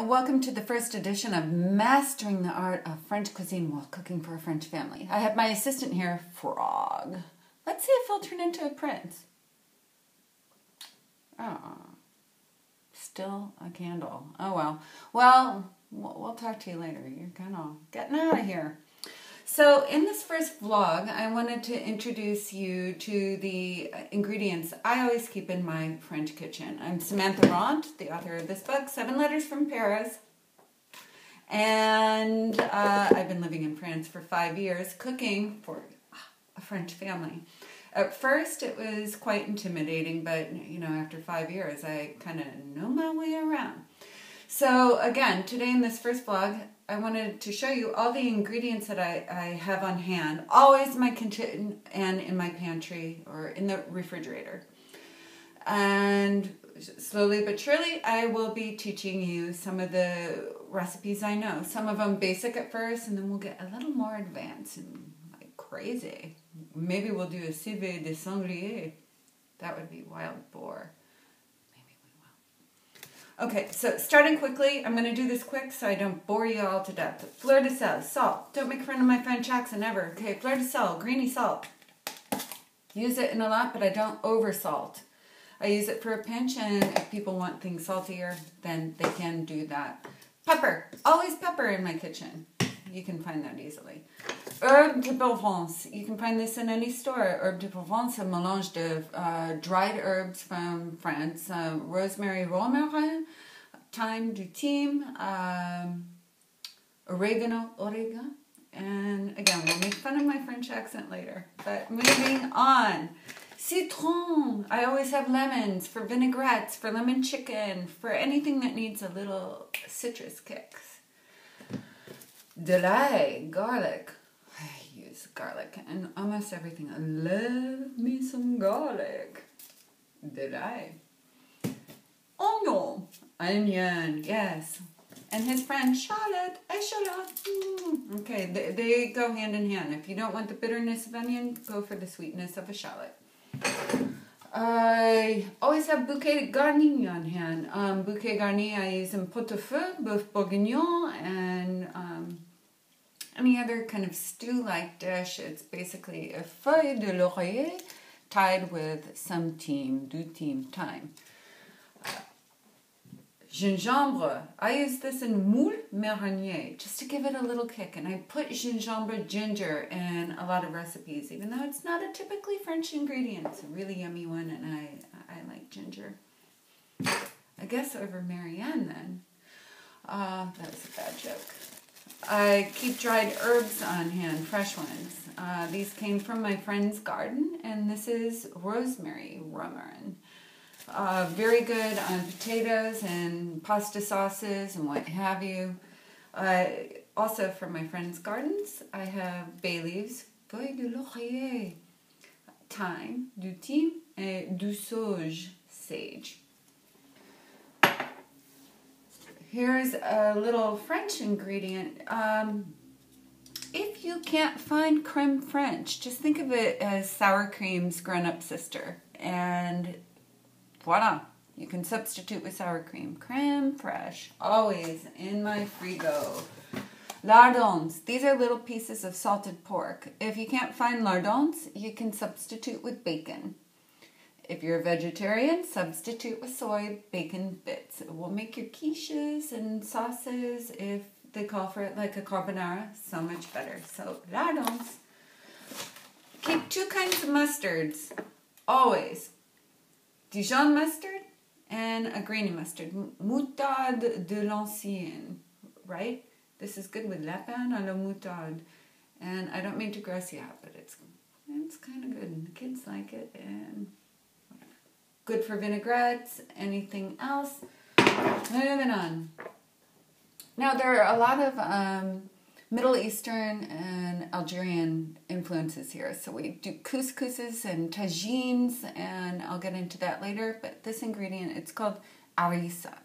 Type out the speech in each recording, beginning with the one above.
welcome to the first edition of Mastering the Art of French Cuisine While Cooking for a French Family. I have my assistant here, Frog. Let's see if he'll turn into a prince. Oh, still a candle. Oh well. Well, we'll talk to you later. You're kind of getting out of here. So in this first vlog, I wanted to introduce you to the ingredients I always keep in my French kitchen. I'm Samantha Ront, the author of this book, 7 Letters from Paris. And I've been living in France for 5 years, cooking for a French family. At first, it was quite intimidating, but after 5 years, I kind of know my way around. So again, today in this first vlog, I wanted to show you all the ingredients that I have on hand, always in my kitchen and in my pantry or in the refrigerator. And slowly but surely, I will be teaching you some of the recipes I know. Some of them basic at first, and then we'll get a little more advanced and like crazy. Maybe we'll do a civet de sanglier. That would be wild boar. Okay, so starting quickly, I'm going to do this quick so I don't bore you all to death. Fleur de sel, salt. Don't make fun of my French accent ever. Okay, fleur de sel, greeny salt. Use it in a lot, but I don't over salt. I use it for a pinch, and if people want things saltier, then they can do that. Pepper. Always pepper in my kitchen. You can find that easily. Herbe de Provence. You can find this in any store. Herbe de Provence, a mélange de dried herbs from France. Rosemary, romarin, thyme, du thym, oregano. And again, we'll make fun of my French accent later. But moving on. Citron. I always have lemons for vinaigrettes, for lemon chicken, for anything that needs a little citrus kicks. De l'ail, garlic. I use garlic in almost everything. I love me some garlic. De l'ail. Onion, yes. And his friend Charlotte, echalot. Okay, they go hand in hand. If you don't want the bitterness of onion, go for the sweetness of a shallot. I always have Bouquet Garni on hand. Bouquet Garni I use in pot-au-feu, boeuf bourguignon, and any other kind of stew-like dish. It's basically a feuille de laurier tied with some thyme, du thyme. Gingembre. I use this in moule marinier just to give it a little kick. And I put gingembre ginger in a lot of recipes, even though it's not a typically French ingredient. It's a really yummy one, and I like ginger. I guess over Marianne then. That was a bad joke. I keep dried herbs on hand, fresh ones. These came from my friend's garden, and this is rosemary, romarin. Very good on potatoes and pasta sauces and what have you. Also from my friend's gardens, I have bay leaves, feuille de laurier, thyme, du thym, and du sauge, sage. Here's a little French ingredient. If you can't find creme fraiche, just think of it as sour cream's grown-up sister. And voila, you can substitute with sour cream. Creme fraiche, always in my frigo. Lardons, these are little pieces of salted pork. If you can't find lardons, you can substitute with bacon. If you're a vegetarian, substitute with soy bacon bits. It will make your quiches and sauces, if they call for it like a carbonara, so much better. So, lardons. Keep 2 kinds of mustards, always. Dijon mustard and a grainy mustard. Moutarde de l'ancienne, right? This is good with lapin à la moutarde. And I don't mean to gross you out, but it's kind of good. And the kids like it, and good for vinaigrettes, anything else. Moving on. Now, there are a lot of Middle Eastern and Algerian influences here. So we do couscouses and tagines, and I'll get into that later. But this ingredient, it's called harissa.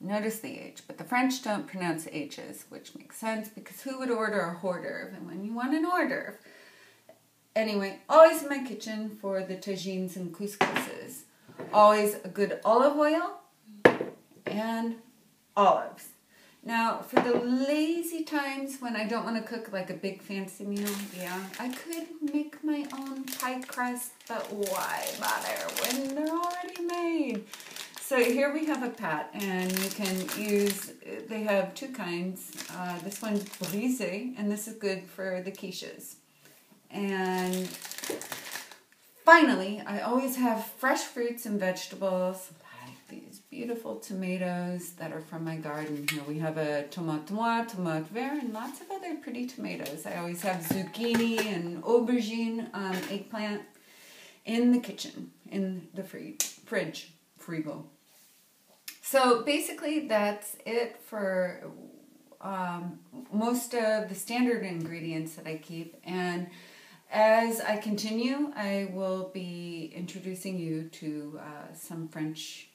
Notice the H, but the French don't pronounce H's, which makes sense because who would order a hors d'oeuvre? And when you want an hors d'oeuvre. Anyway, always in my kitchen for the tagines and couscouses. Always a good olive oil and olives. Now, for the lazy times when I don't want to cook like a big fancy meal, yeah, I could make my own pie crust, but why bother when they're already made? So here we have a pat, and you can use, they have two kinds. This one's brisé, and this is good for the quiches. And finally, I always have fresh fruits and vegetables, like these beautiful tomatoes that are from my garden. Here we have a tomate noir, tomate vert, and lots of other pretty tomatoes. I always have zucchini and aubergine, eggplant in the kitchen, in the fridge, frigo. So basically that's it for most of the standard ingredients that I keep. And as I continue, I will be introducing you to some French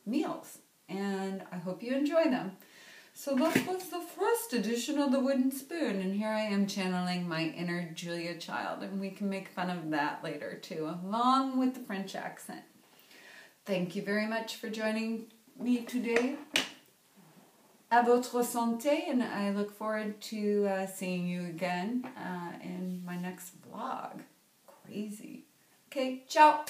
meals. And I hope you enjoy them. So that was the first edition of the wooden spoon. And here I am channeling my inner Julia Child. And we can make fun of that later too, along with the French accent. Thank you very much for joining me today. À votre santé, and I look forward to seeing you again in my next vlog. Crazy. Okay, ciao.